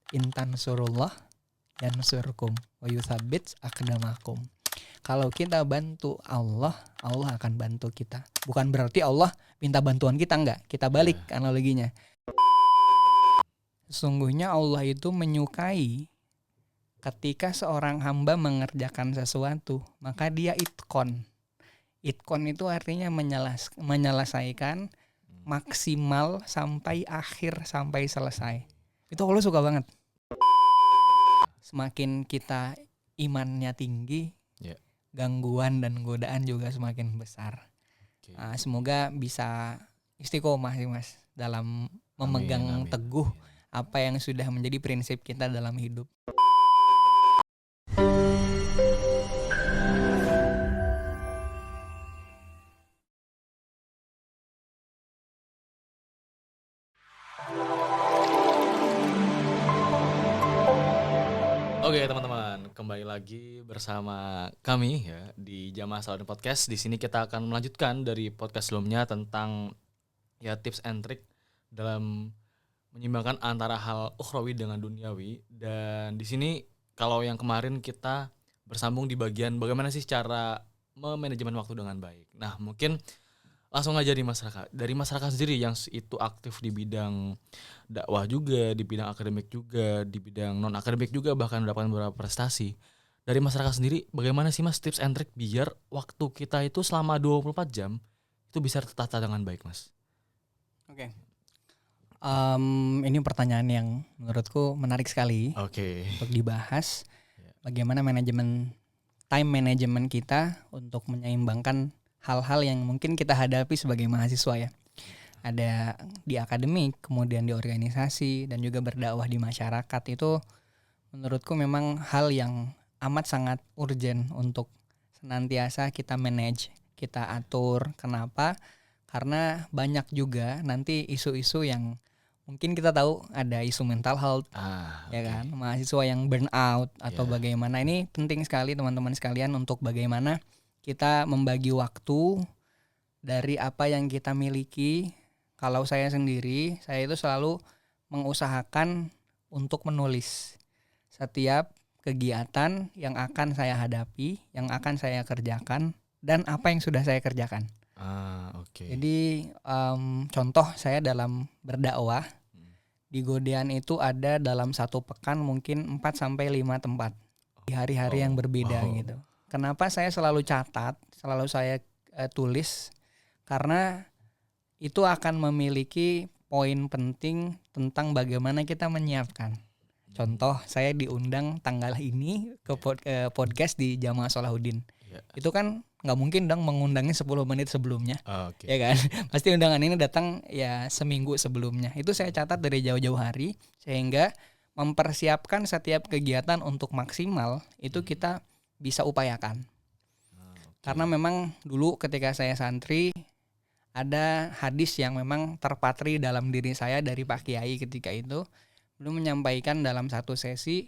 Intan surullah yansurkum wa yutsabbit aqdamakum. Kalau kita bantu Allah, Allah akan bantu kita. Bukan berarti Allah minta bantuan kita, enggak. Kita balik analoginya. Sesungguhnya Allah itu menyukai ketika seorang hamba mengerjakan sesuatu, maka dia itkon. Itkon itu artinya menyelesaikan maksimal sampai akhir, sampai selesai. Itu Allah suka banget. Semakin kita imannya tinggi, gangguan dan godaan juga semakin besar. Semoga bisa istiqomah sih Mas dalam memegang teguh apa yang sudah menjadi prinsip kita dalam hidup. Oke teman-teman, kembali lagi bersama kami ya di Jamaah Salahuddin Podcast. Di sini kita akan melanjutkan dari podcast sebelumnya tentang ya tips and trick dalam menyimbangkan antara hal ukhrawi dengan duniawi. Dan di sini kalau yang kemarin kita bersambung di bagian bagaimana sih cara memanajemen waktu dengan baik. Nah mungkin langsung aja dari masyarakat sendiri yang itu aktif di bidang dakwah juga, di bidang akademik juga, di bidang non akademik juga, bahkan mendapatkan beberapa prestasi. Dari masyarakat sendiri, bagaimana sih Mas tips and trick biar waktu kita itu selama 24 jam itu bisa tertata dengan baik, Mas? Oke. Ini pertanyaan yang menurutku menarik sekali untuk dibahas. Bagaimana time management kita untuk menyeimbangkan hal-hal yang mungkin kita hadapi sebagai mahasiswa ya. Ada di akademik, kemudian di organisasi, dan juga berdakwah di masyarakat. Itu menurutku memang hal yang amat sangat urgent untuk senantiasa kita manage, kita atur. Kenapa? Karena banyak juga nanti isu-isu yang mungkin kita tahu ada isu mental health, ya kan, mahasiswa yang burn out atau bagaimana. Ini penting sekali teman-teman sekalian untuk bagaimana kita membagi waktu dari apa yang kita miliki. Kalau saya sendiri, saya itu selalu mengusahakan untuk menulis setiap kegiatan yang akan saya hadapi, yang akan saya kerjakan, dan apa yang sudah saya kerjakan. Jadi contoh saya dalam berdakwah, di Godean itu ada dalam satu pekan mungkin 4-5 tempat di hari-hari yang berbeda gitu. Kenapa saya selalu catat, selalu saya tulis? Karena itu akan memiliki poin penting tentang bagaimana kita menyiapkan. Contoh, saya diundang tanggal ini ke podcast di Jamaah Salahuddin. Itu kan nggak mungkin dong mengundangnya 10 menit sebelumnya, ya kan? Pasti undangan ini datang ya seminggu sebelumnya. Itu saya catat dari jauh-jauh hari, sehingga mempersiapkan setiap kegiatan untuk maksimal itu kita bisa upayakan. Karena memang dulu ketika saya santri ada hadis yang memang terpatri dalam diri saya dari Pak Kiai ketika itu. Beliau menyampaikan dalam satu sesi,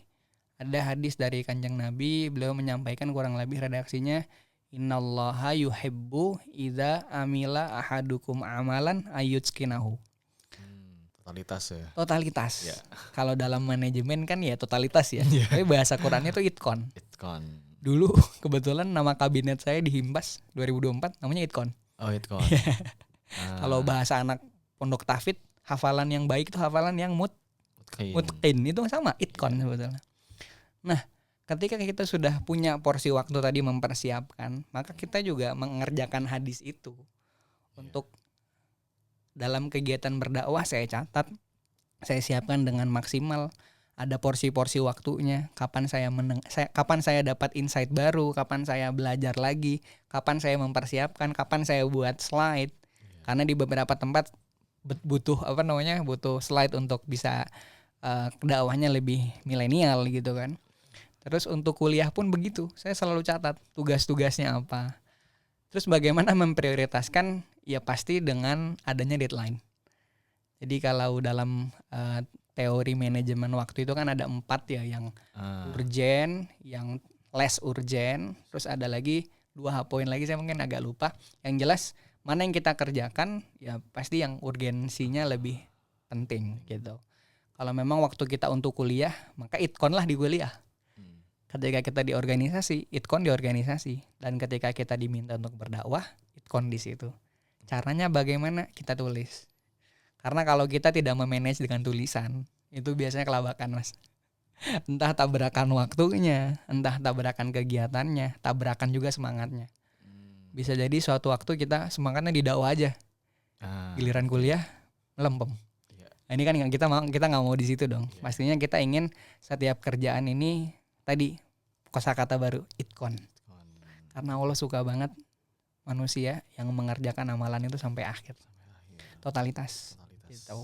ada hadis dari Kanjeng Nabi, beliau menyampaikan kurang lebih redaksinya, innallaha yuhibbu idza amila ahadukum amalan ayyutskinahu. Totalitas. Kalau dalam manajemen kan ya totalitas ya. Tapi bahasa Qurannya itu itkon. Dulu kebetulan nama kabinet saya di Himbas 2024 namanya itkon. Itkon. Kalau bahasa anak pondok tahfidz, hafalan yang baik itu hafalan yang mutqin. Itu sama itkon sebetulnya. Nah, ketika kita sudah punya porsi waktu tadi mempersiapkan, maka kita juga mengerjakan hadis itu. Untuk dalam kegiatan berdakwah saya catat, saya siapkan dengan maksimal. Ada porsi-porsi waktunya, kapan saya dapat insight baru, kapan saya belajar lagi, kapan saya mempersiapkan, kapan saya buat slide. Karena di beberapa tempat butuh slide untuk bisa dakwahnya lebih milenial gitu kan. Terus untuk kuliah pun begitu, saya selalu catat tugas-tugasnya apa. Terus bagaimana memprioritaskan, ya pasti dengan adanya deadline. Jadi kalau dalam teori manajemen waktu itu kan ada 4 ya, yang urgent, yang less urgent, terus ada lagi 2 poin lagi saya mungkin agak lupa. Yang jelas mana yang kita kerjakan ya pasti yang urgensinya lebih penting gitu. Kalau memang waktu kita untuk kuliah, maka itkon lah di kuliah. Ketika kita di organisasi, itkon di organisasi. Dan ketika kita diminta untuk berdakwah, itkon di situ. Caranya bagaimana? Kita tulis. Karena kalau kita tidak memanage dengan tulisan, itu biasanya kelabakan, Mas. Entah tabrakan waktunya, entah tabrakan kegiatannya, tabrakan juga semangatnya. Bisa jadi suatu waktu kita semangatnya di dakwah aja. Giliran kuliah melempem. Nah, ini kan kita nggak mau di situ dong. Pastinya kita ingin setiap kerjaan ini tadi kosakata baru itkon. Karena Allah suka banget manusia yang mengerjakan amalan itu sampai akhir. Totalitas. Gitu.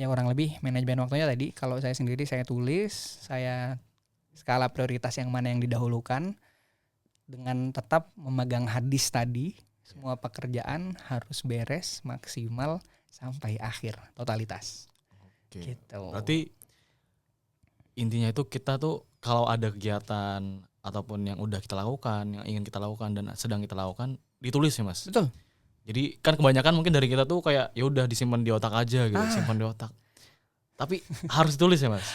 Ya kurang lebih manajemen waktunya tadi. Kalau saya sendiri saya tulis, saya skala prioritas yang mana yang didahulukan dengan tetap memegang hadis tadi. Semua pekerjaan harus beres maksimal sampai akhir, totalitas. Oke. Gitu. Berarti intinya itu kita tuh kalau ada kegiatan ataupun yang udah kita lakukan, yang ingin kita lakukan dan sedang kita lakukan, ditulis ya Mas. Betul. Jadi kan kebanyakan mungkin dari kita tuh kayak ya udah disimpan di otak aja gitu, simpan di otak. Tapi harus ditulis ya Mas.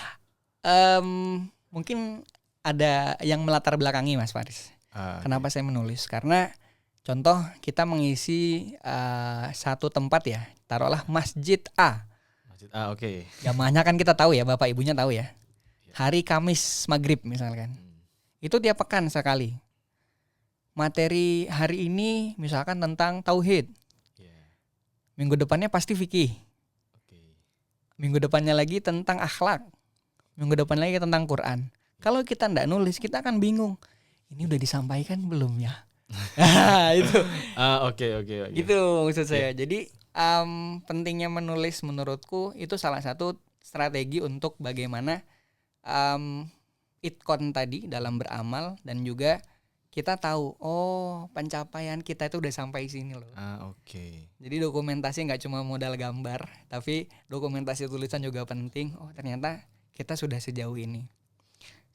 Mungkin ada yang melatar belakangi Mas Faris. Kenapa saya menulis? Karena contoh kita mengisi satu tempat ya, taruhlah Masjid A. Masjid A, oke. Jamaahnya kan kita tahu ya, bapak ibunya tahu ya. Hari Kamis maghrib misalkan. Itu tiap pekan sekali. Materi hari ini misalkan tentang tauhid. Minggu depannya pasti fikih. Minggu depannya lagi tentang akhlak. Minggu depan lagi tentang Quran. Kalau kita nggak nulis, kita akan bingung. Ini udah disampaikan belum ya? Itu. Oke. Gitu maksud saya. Jadi pentingnya menulis menurutku itu salah satu strategi untuk bagaimana itkon tadi dalam beramal dan juga kita tahu pencapaian kita itu udah sampai sini loh. Oke. Jadi dokumentasi nggak cuma modal gambar, tapi dokumentasi tulisan juga penting. Ternyata kita sudah sejauh ini.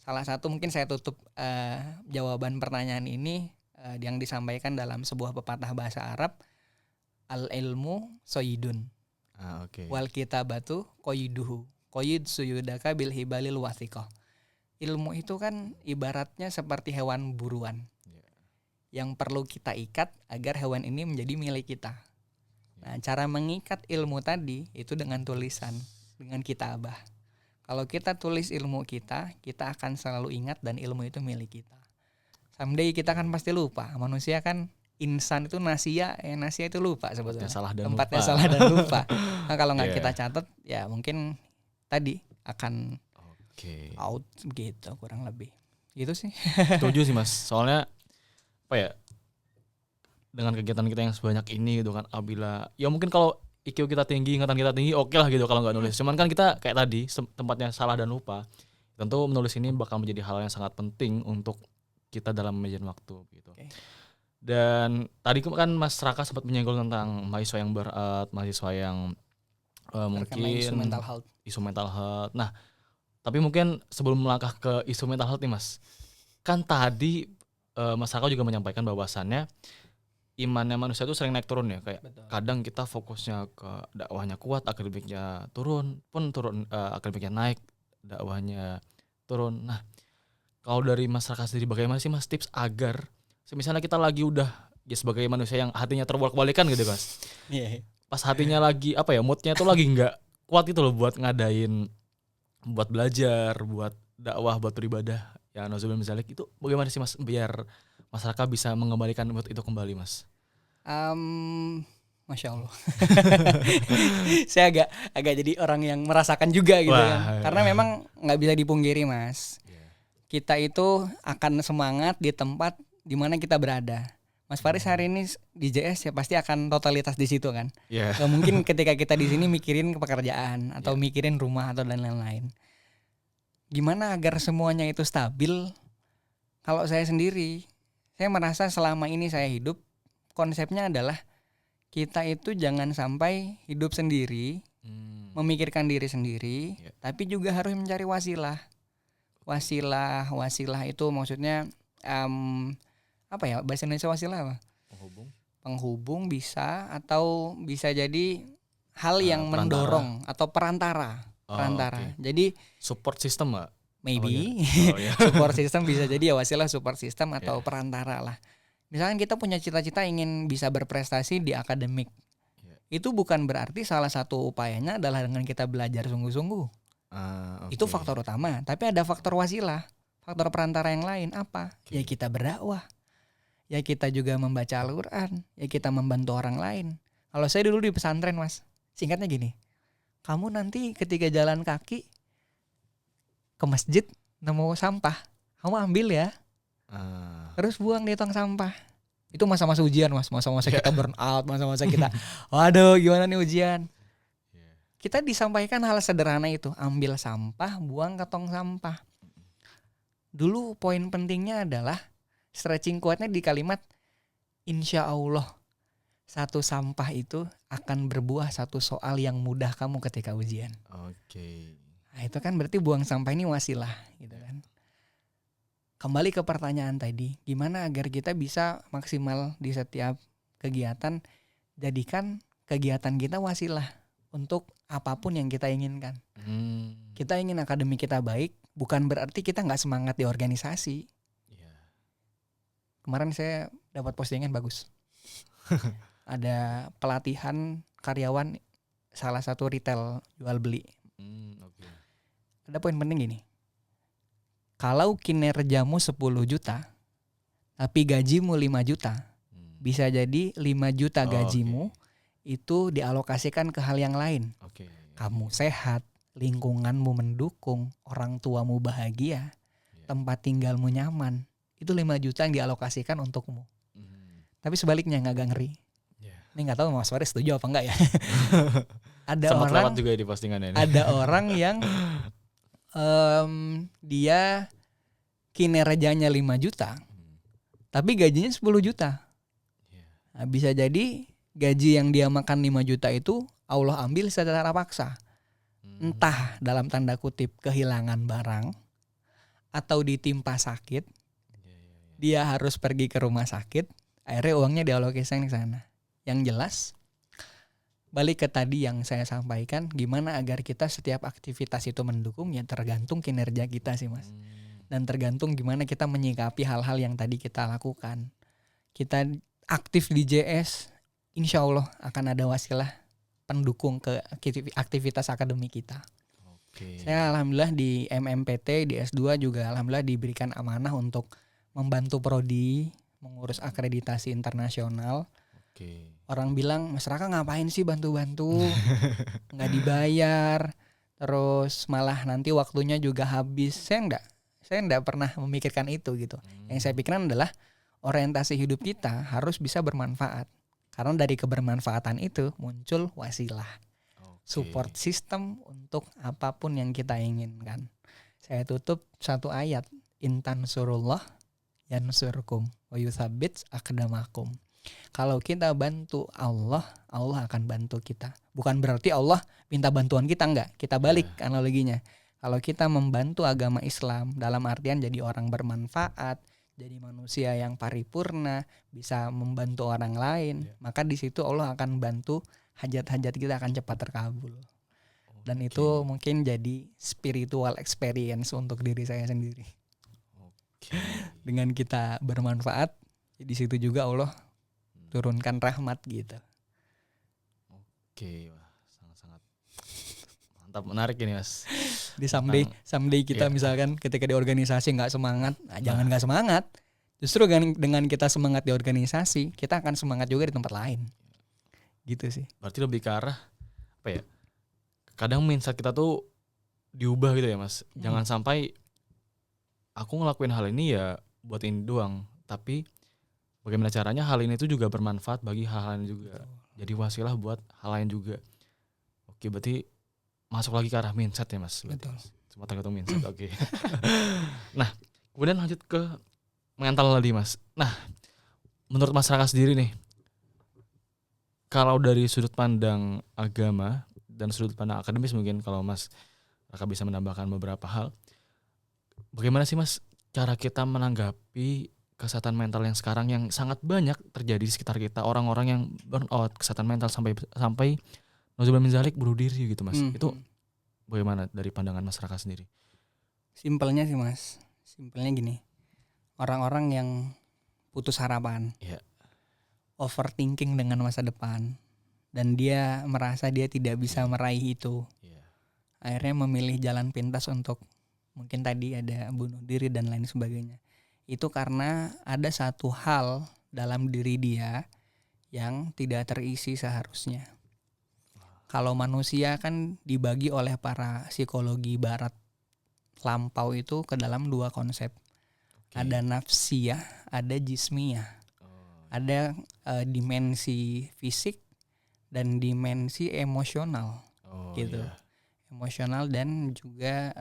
Salah satu mungkin saya tutup jawaban pertanyaan ini yang disampaikan dalam sebuah pepatah bahasa Arab, al ilmu soyidun, wal kitabatu koyiduhu, koyid suyudaka bil hibalil wathiqah. Ilmu itu kan ibaratnya seperti hewan buruan yang perlu kita ikat agar hewan ini menjadi milik kita. Nah, cara mengikat ilmu tadi itu dengan tulisan, dengan kitabah. Kalau kita tulis ilmu kita akan selalu ingat dan ilmu itu milik kita. Someday kita kan pasti lupa. Manusia kan insan itu nasia itu lupa sebetulnya. Tempatnya salah dan lupa. Nah, kalau nggak kita catat, ya mungkin tadi akan out gitu kurang lebih. Gitu sih. Setuju sih Mas. Soalnya apa ya? Dengan kegiatan kita yang sebanyak ini gitu kan, apabila ya mungkin kalau IQ kita tinggi, ingatan kita tinggi, oke lah gitu kalau nggak nulis. Cuman kan kita kayak tadi tempatnya salah dan lupa. Tentu menulis ini bakal menjadi hal yang sangat penting untuk kita dalam manajemen waktu gitu. Dan tadi kan Mas Raka sempat menyinggung tentang mahasiswa yang berat, mahasiswa yang mungkin isu mental health. Nah, tapi mungkin sebelum melangkah ke isu mental health nih Mas, kan tadi Mas Raka juga menyampaikan bahwasannya imannya manusia itu sering naik turun ya, kayak betul. Kadang kita fokusnya ke dakwahnya kuat, akademiknya turun, akademiknya naik, dakwahnya turun. Nah, kalau dari masyarakat sendiri bagaimana sih Mas tips agar misalnya kita lagi udah ya sebagai manusia yang hatinya terbolak-balikan gitu Mas. Pas hatinya lagi moodnya itu lagi nggak kuat itu loh buat ngadain, buat belajar, buat dakwah, buat beribadah. Ya nauzubillah min dzalik, itu bagaimana sih Mas biar masyarakat bisa mengembalikan mood itu kembali Mas? Masya Allah. Saya agak jadi orang yang merasakan juga gitu kan. Karena memang nggak bisa dipungkiri Mas. Kita itu akan semangat di tempat di mana kita berada. Mas Faris hari ini di JS ya pasti akan totalitas di situ kan. Gak mungkin ketika kita di sini mikirin pekerjaan atau mikirin rumah atau dan lain-lain. Gimana agar semuanya itu stabil? Kalau saya sendiri, saya merasa selama ini saya hidup, konsepnya adalah kita itu jangan sampai hidup sendiri, memikirkan diri sendiri, tapi juga harus mencari wasilah. Wasilah itu maksudnya bahasa Indonesia wasilah apa? Penghubung bisa, atau bisa jadi hal yang mendorong atau perantara. perantara. Jadi support system Mbak? Maybe support system bisa jadi ya wasilah support system atau perantara lah. Misalkan kita punya cita-cita ingin bisa berprestasi di akademik, itu bukan berarti salah satu upayanya adalah dengan kita belajar sungguh-sungguh. Itu faktor utama. Tapi ada faktor wasilah, faktor perantara yang lain apa? Ya kita berdakwah, ya kita juga membaca Al-Quran, ya kita membantu orang lain. Kalau saya dulu di pesantren Mas, singkatnya gini, kamu nanti ketika jalan kaki ke masjid nemu sampah, kamu ambil ya, terus buang di tong sampah. Itu masa-masa ujian Mas, masa-masa kita burn out, masa-masa kita waduh gimana nih ujian. Kita disampaikan hal sederhana itu, ambil sampah, buang ke tong sampah. Dulu poin pentingnya adalah stretching kuatnya di kalimat insya Allah satu sampah itu akan berbuah satu soal yang mudah kamu ketika ujian. Nah, itu kan berarti buang sampah ini wasilah gitu kan. Kembali ke pertanyaan tadi, gimana agar kita bisa maksimal di setiap kegiatan, jadikan kegiatan kita wasilah untuk apapun yang kita inginkan. Kita ingin akademik kita baik, bukan berarti kita gak semangat di organisasi. Kemarin saya dapat postingan bagus. Ada pelatihan karyawan salah satu retail jual beli. Ada poin penting gini. Kalau kinerjamu 10 juta, tapi gajimu 5 juta, bisa jadi 5 juta gajimu itu dialokasikan ke hal yang lain. Kamu sehat, lingkunganmu mendukung, orang tuamu bahagia, tempat tinggalmu nyaman. Itu 5 juta yang dialokasikan untukmu. Tapi sebaliknya agak ngeri. Ini gak tahu Mas Faris setuju apa enggak ya. Sempat lewat juga di postingannya ini. Ada orang yang dia kinerjanya 5 juta, tapi gajinya 10 juta. Nah, bisa jadi gaji yang dia makan 5 juta itu Allah ambil secara paksa. Entah dalam tanda kutip kehilangan barang, atau ditimpa sakit, dia harus pergi ke rumah sakit, akhirnya uangnya dialokasikan ke sana. Yang jelas, balik ke tadi yang saya sampaikan, gimana agar kita setiap aktivitas itu mendukung, ya tergantung kinerja kita sih Mas. Dan tergantung gimana kita menyikapi hal-hal yang tadi kita lakukan. Kita aktif di JS, insya Allah akan ada wasilah pendukung ke aktivitas akademik kita. Saya alhamdulillah di MMPT, di S2 juga alhamdulillah diberikan amanah untuk membantu prodi, mengurus akreditasi internasional. Orang bilang, Mas Raka ngapain sih bantu-bantu, nggak dibayar, terus malah nanti waktunya juga habis. Saya enggak pernah memikirkan itu gitu. Yang saya pikirkan adalah orientasi hidup kita harus bisa bermanfaat. Karena dari kebermanfaatan itu muncul wasilah, support system untuk apapun yang kita inginkan. Saya tutup satu ayat, intan surullah yansurkum wa yutsabbits aqdamakum. Kalau kita bantu Allah, Allah akan bantu kita. Bukan berarti Allah minta bantuan kita, enggak. Kita balik analoginya. Kalau kita membantu agama Islam dalam artian jadi orang bermanfaat, jadi manusia yang paripurna, bisa membantu orang lain, maka di situ Allah akan bantu hajat-hajat kita akan cepat terkabul. Dan itu mungkin jadi spiritual experience untuk diri saya sendiri. Dengan kita bermanfaat, di situ juga Allah turunkan rahmat gitu. Wah, sangat-sangat mantap, menarik ini Mas. Di someday kita misalkan ketika di organisasi nggak semangat, jangan nggak semangat. Justru dengan kita semangat di organisasi, kita akan semangat juga di tempat lain. Gitu sih. Berarti lebih ke arah apa ya? Kadang mindset kita tuh diubah gitu ya Mas. Jangan sampai aku ngelakuin hal ini ya buat ini doang, tapi bagaimana caranya hal ini tuh juga bermanfaat bagi hal lain juga. Jadi wasilah buat hal lain juga. Oke, berarti masuk lagi ke arah mindset ya Mas. Betul. Cuma tergantung mindset. Oke. Nah, kemudian lanjut ke mental tadi Mas. Nah, menurut Mas Raka sendiri nih, kalau dari sudut pandang agama dan sudut pandang akademis mungkin kalau Mas Raka bisa menambahkan beberapa hal, bagaimana sih Mas cara kita menanggapi kesehatan mental yang sekarang yang sangat banyak terjadi di sekitar kita, orang-orang yang burn out, kesehatan mental sampai nauzubillah min dzalik bunuh diri gitu Mas. Itu bagaimana dari pandangan masyarakat sendiri? Simpelnya sih Mas, simpelnya gini, orang-orang yang putus harapan, overthinking dengan masa depan, dan dia merasa dia tidak bisa meraih itu, akhirnya memilih jalan pintas untuk mungkin tadi ada bunuh diri dan lain sebagainya. Itu karena ada satu hal dalam diri dia yang tidak terisi seharusnya. Kalau manusia kan dibagi oleh para psikologi barat lampau itu ke dalam 2 konsep. Ada nafsiyah, ada jismiyah. Ada dimensi fisik dan dimensi emosional gitu. Emosional dan juga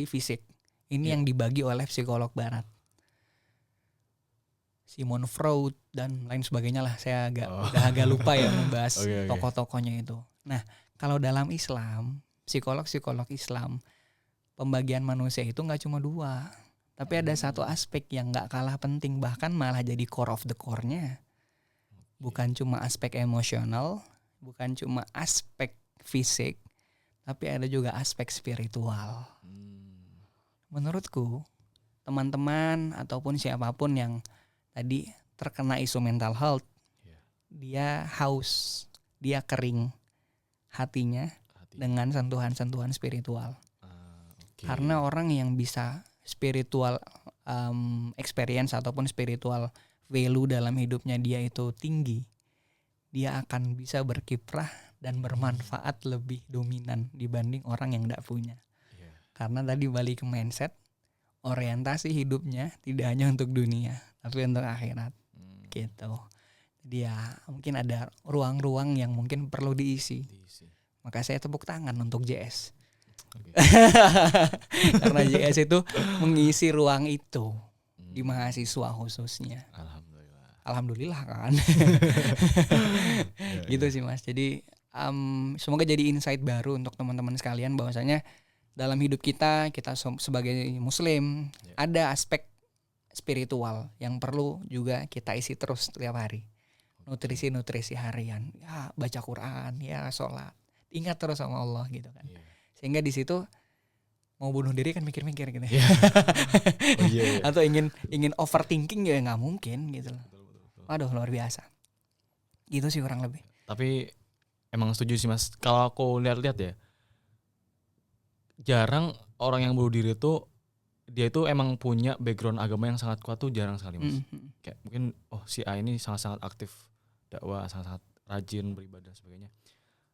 fisik. Ini yang dibagi oleh psikolog barat. Sigmund Freud dan lain sebagainya lah. Saya udah agak lupa ya membahas tokoh-tokohnya itu. Nah, kalau dalam Islam, psikolog-psikolog Islam, pembagian manusia itu nggak cuma 2, tapi ada satu aspek yang nggak kalah penting, bahkan malah jadi core of the core-nya. Bukan cuma aspek emosional, bukan cuma aspek fisik, tapi ada juga aspek spiritual. Menurutku, teman-teman ataupun siapapun yang tadi terkena isu mental health, dia haus, dia kering hatinya dengan sentuhan-sentuhan spiritual. Karena orang yang bisa spiritual experience ataupun spiritual value dalam hidupnya dia itu tinggi, dia akan bisa berkiprah dan bermanfaat lebih dominan dibanding orang yang tidak punya. Karena tadi balik ke mindset, orientasi hidupnya tidak hanya untuk dunia, tapi untuk akhirat. Gitu. Jadi ya mungkin ada ruang-ruang yang mungkin perlu diisi. Maka saya tepuk tangan untuk JS. Karena JS itu mengisi ruang itu di mahasiswa khususnya. Alhamdulillah kan. Gitu sih Mas. Jadi semoga jadi insight baru untuk teman-teman sekalian bahwasanya dalam hidup kita sebagai muslim ada aspek spiritual yang perlu juga kita isi terus setiap hari. Nutrisi harian, ya baca Quran, ya sholat, ingat terus sama Allah gitu kan. Sehingga di situ mau bunuh diri kan mikir-mikir gitu. Atau ingin overthinking ya nggak mungkin gitu loh. Waduh luar biasa. Gitu sih kurang lebih. Tapi emang setuju sih Mas. Kalau aku lihat-lihat ya, jarang orang yang bunuh diri itu dia itu emang punya background agama yang sangat kuat tuh jarang sekali Mas. Kayak mungkin si A ini sangat-sangat aktif dakwah, sangat-sangat rajin beribadah dan sebagainya.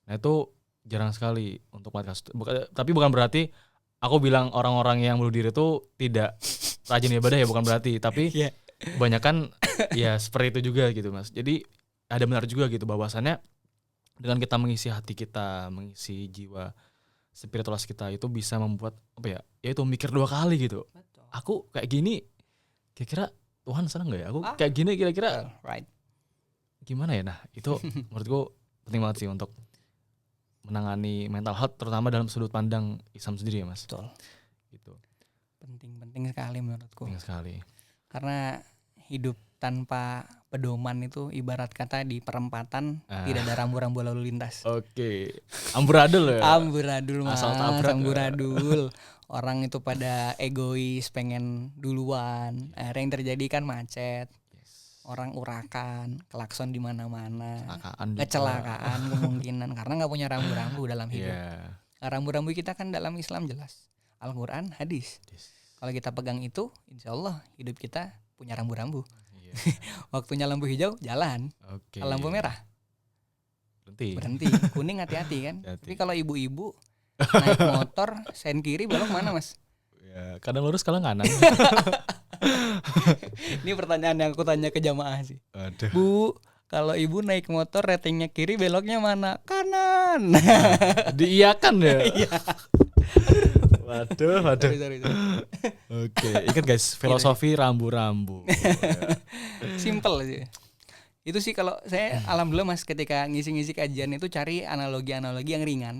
Nah itu jarang sekali untuk melihat kasus. Tapi bukan berarti aku bilang orang-orang yang bunuh diri itu tidak rajin ibadah ya, bukan berarti. Tapi kebanyakan ya seperti itu juga gitu Mas. Jadi ada benar juga gitu bahwasannya dengan kita mengisi hati kita, mengisi jiwa spiritualitas kita itu bisa membuat apa ya itu mikir 2 kali gitu. Betul. Aku kayak gini kira-kira Tuhan senang gak ya? Aku kayak gini kira-kira gimana ya? Nah itu menurutku penting banget sih untuk menangani mental health terutama dalam sudut pandang Islam sendiri ya Mas. Betul. Gitu. Penting sekali menurutku. Penting sekali. Karena hidup tanpa pedoman itu ibarat kata di perempatan tidak ada rambu-rambu lalu lintas. Amburadul ya. Amburadul Mas. Amburadul. Orang itu pada egois, pengen duluan. Akhirnya yang terjadi kan macet. Orang urakan, klakson di mana-mana. Kecelakaan kemungkinan karena enggak punya rambu-rambu dalam hidup. Nah, rambu-rambu kita kan dalam Islam jelas. Al-Qur'an, hadis. Kalau kita pegang itu, insyaallah hidup kita punya rambu-rambu. Waktunya lampu hijau jalan, kalau lampu merah berhenti, kuning hati-hati kan. Tapi kalau ibu-ibu naik motor sen kiri belok mana Mas? Ya, kadang lurus kadang kanan. Ini pertanyaan yang aku tanya ke jamaah sih. Bu, kalau ibu naik motor ratingnya kiri beloknya mana? Kanan. Diiyakan ya. Waduh. Sorry. Oke, ingat guys, filosofi rambu-rambu. Simple sih. Itu sih kalau saya alhamdulillah Mas ketika ngisi-ngisi kajian itu cari analogi-analogi yang ringan.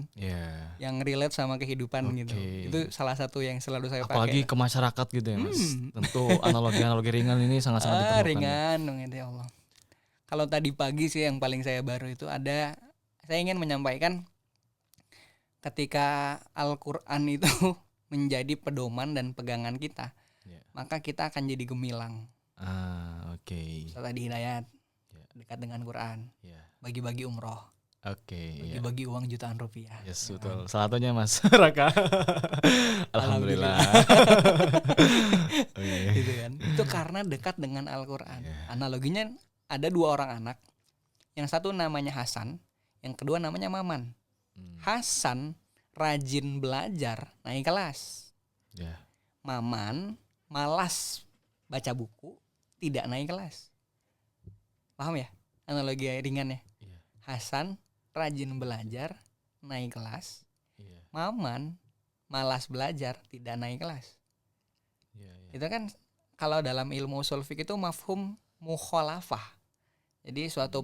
Yang relate sama kehidupan gitu. Itu salah satu yang selalu saya pakai. Apalagi ke masyarakat gitu ya Mas. Tentu analogi ringan ini sangat-sangat diperlukan. Ringan dong ya Allah. Kalau tadi pagi sih yang paling saya baru itu ada, saya ingin menyampaikan ketika Al-Quran itu menjadi pedoman dan pegangan kita, maka kita akan jadi gemilang. Ustaz Adi Hidayat dekat dengan Quran, bagi-bagi umroh, bagi-bagi uang jutaan rupiah. Yes, betul. Salah satunya Mas Raka. Alhamdulillah. Gitu kan. Itu karena dekat dengan Al-Quran. Analoginya ada 2 orang anak, yang satu namanya Hasan, yang kedua namanya Maman. Hasan rajin belajar, naik kelas. Maman malas baca buku, tidak naik kelas. Paham ya analogi ringannya? Hasan rajin belajar, naik kelas. Maman malas belajar, tidak naik kelas. Itu kan kalau dalam ilmu ushul fiqh itu mafhum mukhalafah. Jadi suatu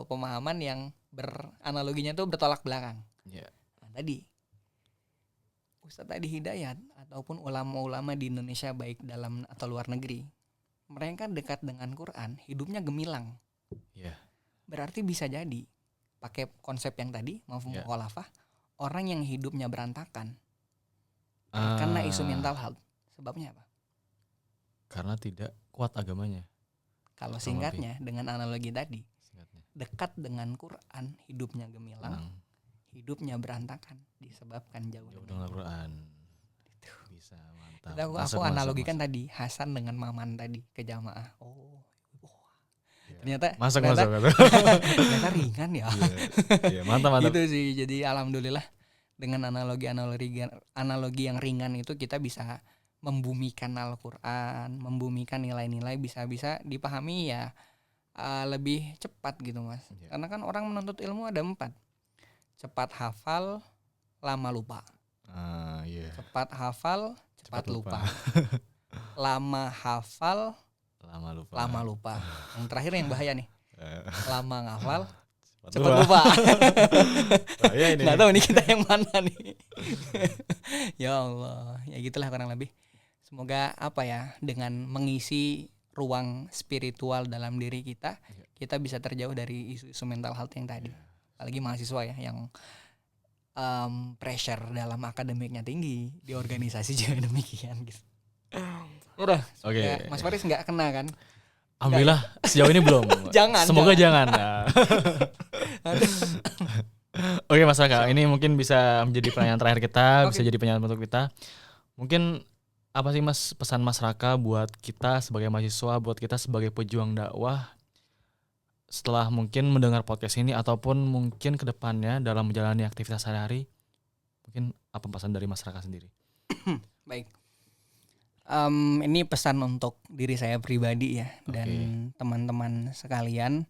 pemahaman yang analoginya itu bertolak belakang. Nah, tadi Ustaz Adi Hidayat ataupun ulama-ulama di Indonesia baik dalam atau luar negeri, mereka dekat dengan Quran, hidupnya gemilang. Berarti bisa jadi pakai konsep yang tadi mafhum mukhalafah, orang yang hidupnya berantakan karena isu mental health. Sebabnya apa? Karena tidak kuat agamanya. Kalau singkatnya dengan analogi tadi, dekat dengan Quran, hidupnya gemilang, hidupnya berantakan disebabkan jauh dengan Quran. Itu bisa mantap. Aku analogikan tadi Hasan dengan Maman tadi ke jamaah. Ternyata ternyata ringan ya. Mantap. Gitu sih. Jadi alhamdulillah dengan analogi yang ringan itu kita bisa membumikan Al-Quran, membumikan nilai-nilai bisa dipahami ya lebih cepat gitu Mas. Karena kan orang menuntut ilmu ada 4. Cepat hafal, lama lupa. Cepat hafal, cepat lupa. Lama hafal, lama lupa. Yang terakhir yang bahaya nih. Lama ngafal, cepat lupa. Nggak tahu nih kita yang mana nih. Ya Allah, ya gitulah kurang lebih. Semoga dengan mengisi ruang spiritual dalam diri kita, kita bisa terjauh dari isu-isu mental health yang tadi. Apalagi mahasiswa ya yang pressure dalam akademiknya tinggi, di organisasi juga demikian gitu. Udah, Mas Faris nggak kena kan? Alhamdulillah sejauh ini belum. Semoga jangan. Oke Mas Raka, ini mungkin bisa menjadi pertanyaan terakhir kita, bisa jadi pertanyaan untuk kita. Mungkin apa sih Mas pesan Mas Raka buat kita sebagai mahasiswa, buat kita sebagai pejuang dakwah setelah mungkin mendengar podcast ini ataupun mungkin kedepannya dalam menjalani aktivitas sehari-hari, mungkin apa pesan dari Mas Raka sendiri? Baik, ini pesan untuk diri saya pribadi ya, dan teman-teman sekalian.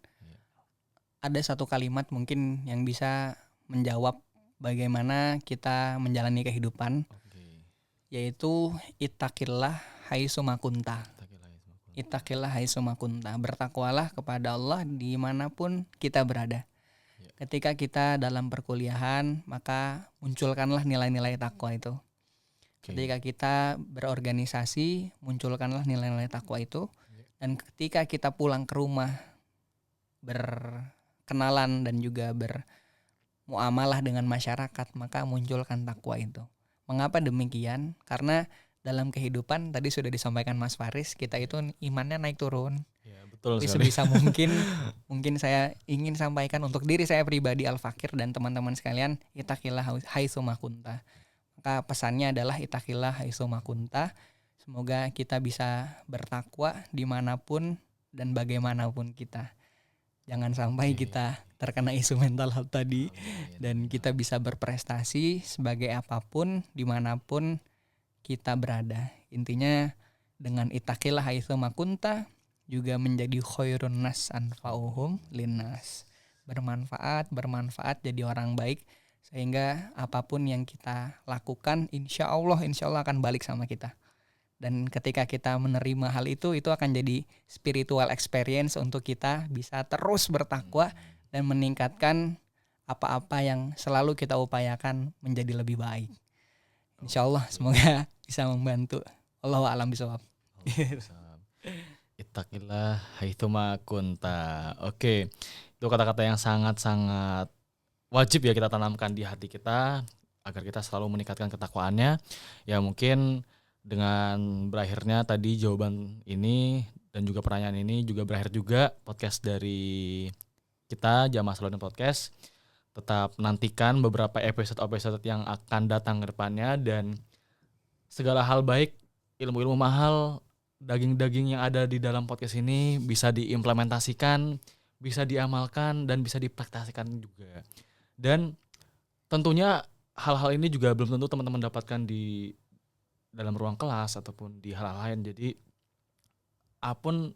Ada satu kalimat mungkin yang bisa menjawab bagaimana kita menjalani kehidupan, yaitu ittaqillah haitsu ma kunta. Ittaqillah haitsu ma kunta. Bertakwalah kepada Allah dimanapun kita berada. Ketika kita dalam perkuliahan, maka munculkanlah nilai-nilai takwa itu. Ketika kita berorganisasi, munculkanlah nilai-nilai takwa itu. Dan ketika kita pulang ke rumah, berkenalan dan juga bermuamalah dengan masyarakat, maka munculkan takwa itu. Mengapa demikian? Karena dalam kehidupan tadi sudah disampaikan Mas Faris, kita itu imannya naik turun. Betul sekali. Sebisa mungkin saya ingin sampaikan untuk diri saya pribadi Al-Fakir dan teman-teman sekalian, ittaqillah haitsu ma kunta. Maka pesannya adalah ittaqillah haitsu ma kunta. Semoga kita bisa bertakwa dimanapun dan bagaimanapun kita. Jangan sampai kita terkena isu mental health tadi, dan kita bisa berprestasi sebagai apapun dimanapun kita berada. Intinya dengan ittaqillah haitsu ma kunta juga menjadi khairun nas anfa'uhum linnas. Bermanfaat jadi orang baik, sehingga apapun yang kita lakukan insya Allah akan balik sama kita. Dan ketika kita menerima hal itu akan jadi spiritual experience untuk kita bisa terus bertakwa dan meningkatkan apa-apa yang selalu kita upayakan menjadi lebih baik. Insya Allah semoga bisa membantu. Allahu a'lam bishawab. Ittaqillah haitsu ma kunta. Oke, itu kata-kata yang sangat-sangat wajib ya kita tanamkan di hati kita. agar kita selalu meningkatkan ketakwaannya. Ya mungkin dengan berakhirnya tadi jawaban ini dan juga pertanyaan ini juga berakhir juga podcast dari kita Jamaah Salahuddin Podcast. Tetap nantikan beberapa episode-episode yang akan datang ke depannya, dan segala hal baik, ilmu-ilmu mahal, daging-daging yang ada di dalam podcast ini bisa diimplementasikan, bisa diamalkan, dan bisa dipraktikasikan juga. Dan tentunya hal-hal ini juga belum tentu teman-teman dapatkan di dalam ruang kelas ataupun di hal-hal lain. Jadi apapun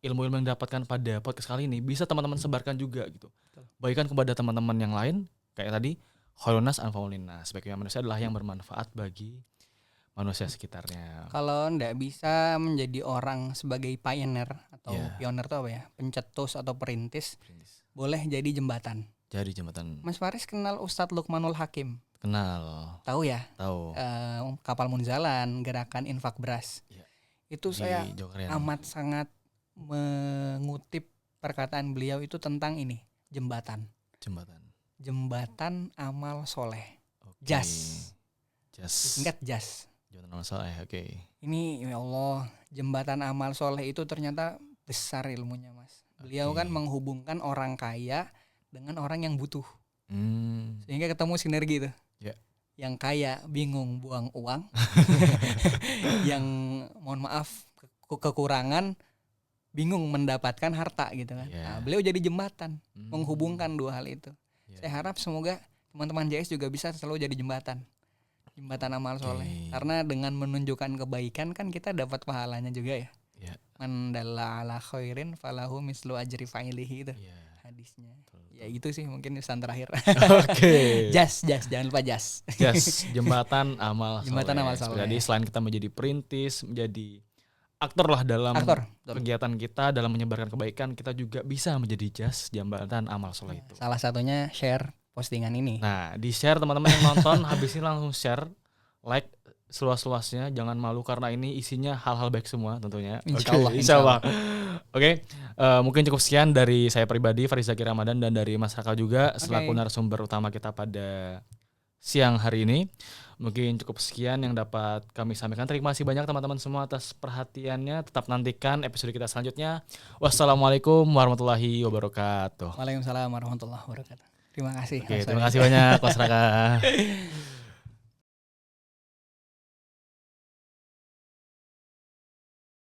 ilmu-ilmu yang didapatkan pada podcast kali ini bisa teman-teman sebarkan juga gitu. Baikkan kepada teman-teman yang lain, kayak tadi khairun nas anfa'un linnas. Sebaiknya manusia adalah yang bermanfaat bagi manusia sekitarnya. Kalau ndak bisa menjadi orang sebagai pioneer atau pioneer itu apa ya? Pencetus atau perintis. Boleh jadi jembatan. Jadi jembatan. Mas Faris kenal Ustadz Lukmanul Hakim? Kenal. Tahu ya? Tahu. Kapal Munzalan, gerakan infak beras. Ya. Itu saya amat sangat mengutip perkataan beliau itu tentang ini, jembatan amal soleh. Jas. Ingat jas. Jembatan amal soleh, oke. Ini ya Allah, jembatan amal soleh itu ternyata besar ilmunya, Mas. Beliau kan menghubungkan orang kaya dengan orang yang butuh. Sehingga ketemu sinergi tuh. Yeah. Yang kaya bingung buang uang, yang mohon maaf kekurangan bingung mendapatkan harta gitu kan. Nah, beliau jadi jembatan menghubungkan dua hal itu. Saya harap semoga teman-teman JS juga bisa selalu jadi jembatan amal soleh. Karena dengan menunjukkan kebaikan kan kita dapat pahalanya juga ya. Man dalla ala khairin falahu mislu ajri fa'ilihi itu. Hadisnya. Ya itu sih mungkin pesan terakhir. Oke. Jas, jangan lupa jas. Jembatan amal soleh. Jadi selain kita menjadi perintis, menjadi aktor lah dalam kegiatan kita, dalam menyebarkan kebaikan, kita juga bisa menjadi jas jembatan amal soleh itu. Salah satunya share postingan ini. Nah, di share teman-teman yang nonton, habis ini langsung share, like seluas-luasnya, jangan malu karena ini isinya hal-hal baik semua tentunya. Insyaallah. Oke, mungkin cukup sekian dari saya pribadi, Faris Zakir Ramadan, dan dari Mas Raka juga selaku narasumber utama kita pada siang hari ini. Mungkin cukup sekian yang dapat kami sampaikan. Terima kasih banyak teman-teman semua atas perhatiannya. Tetap nantikan episode kita selanjutnya. Wassalamualaikum warahmatullahi wabarakatuh. Waalaikumsalam warahmatullahi wabarakatuh. Terima kasih. Oke, terima kasih banyak Mas Raka.